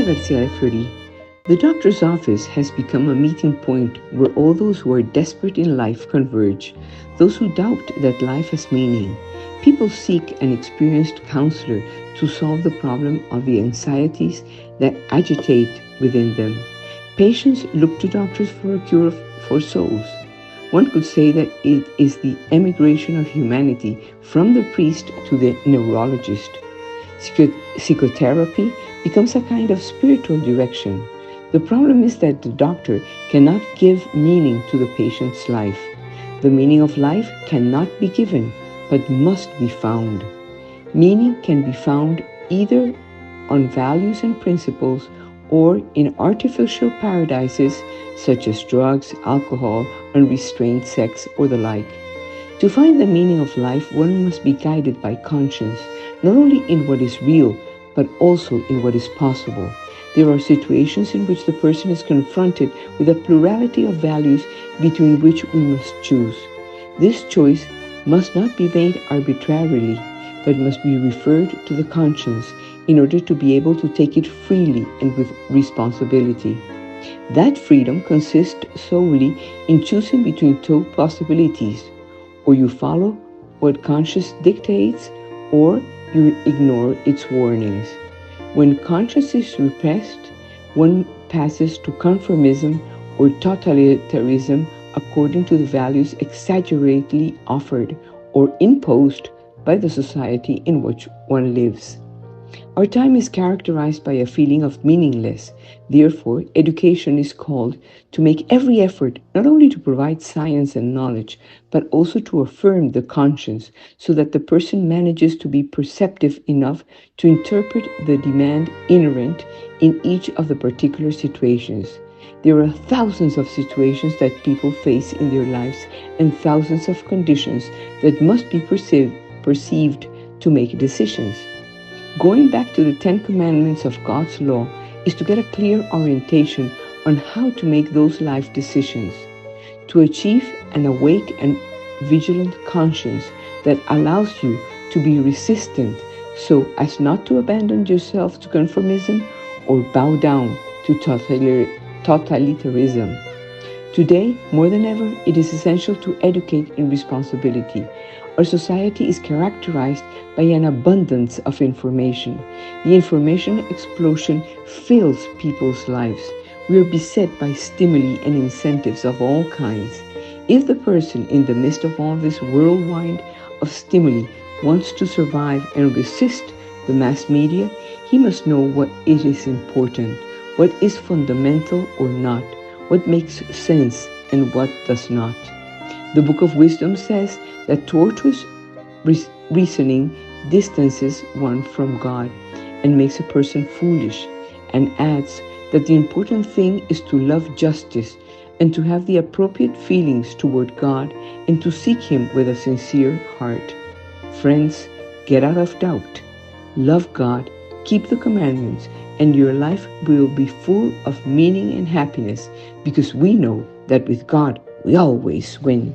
Garcia Eferi. The doctor's office has become a meeting point where all those who are desperate in life converge, those who doubt that life has meaning. People seek an experienced counselor to solve the problem of the anxieties that agitate within them. Patients look to doctors for a cure for souls. One could say that it is the emigration of humanity from the priest to the neurologist. Psychotherapy becomes a kind of spiritual direction. The problem is that the doctor cannot give meaning to the patient's life. The meaning of life cannot be given, but must be found. Meaning can be found either on values and principles or in artificial paradises such as drugs, alcohol, unrestrained sex, or the like. To find the meaning of life, one must be guided by conscience, not only in what is real, but also in what is possible. There are situations in which the person is confronted with a plurality of values between which we must choose. This choice must not be made arbitrarily, but must be referred to the conscience in order to be able to take it freely and with responsibility. That freedom consists solely in choosing between two possibilities. Or you follow what conscience dictates, or you ignore its warnings. When conscience is repressed, one passes to conformism or totalitarianism according to the values exaggeratedly offered or imposed by the society in which one lives. Our time is characterized by a feeling of meaningless. Therefore, education is called to make every effort not only to provide science and knowledge, but also to affirm the conscience so that the person manages to be perceptive enough to interpret the demand inherent in each of the particular situations. There are thousands of situations that people face in their lives and thousands of conditions that must be perceived to make decisions. Going back to the 10 commandments of God's law is to get a clear orientation on how to make those life decisions, to achieve an awake and vigilant conscience that allows you to be resistant so as not to abandon yourself to conformism or bow down to totalitarianism. Today, more than ever, it is essential to educate in responsibility. Our society is characterized by an abundance of information. The information explosion fills people's lives. We are beset by stimuli and incentives of all kinds. If the person in the midst of all this whirlwind of stimuli wants to survive and resist the mass media, he must know what it is important, what is fundamental or not, what makes sense and what does not. The Book of Wisdom says that tortuous reasoning distances one from God and makes a person foolish, and adds that the important thing is to love justice and to have the appropriate feelings toward God and to seek Him with a sincere heart. Friends, get out of doubt. Love God, keep the commandments, and your life will be full of meaning and happiness because we know that with God we always win.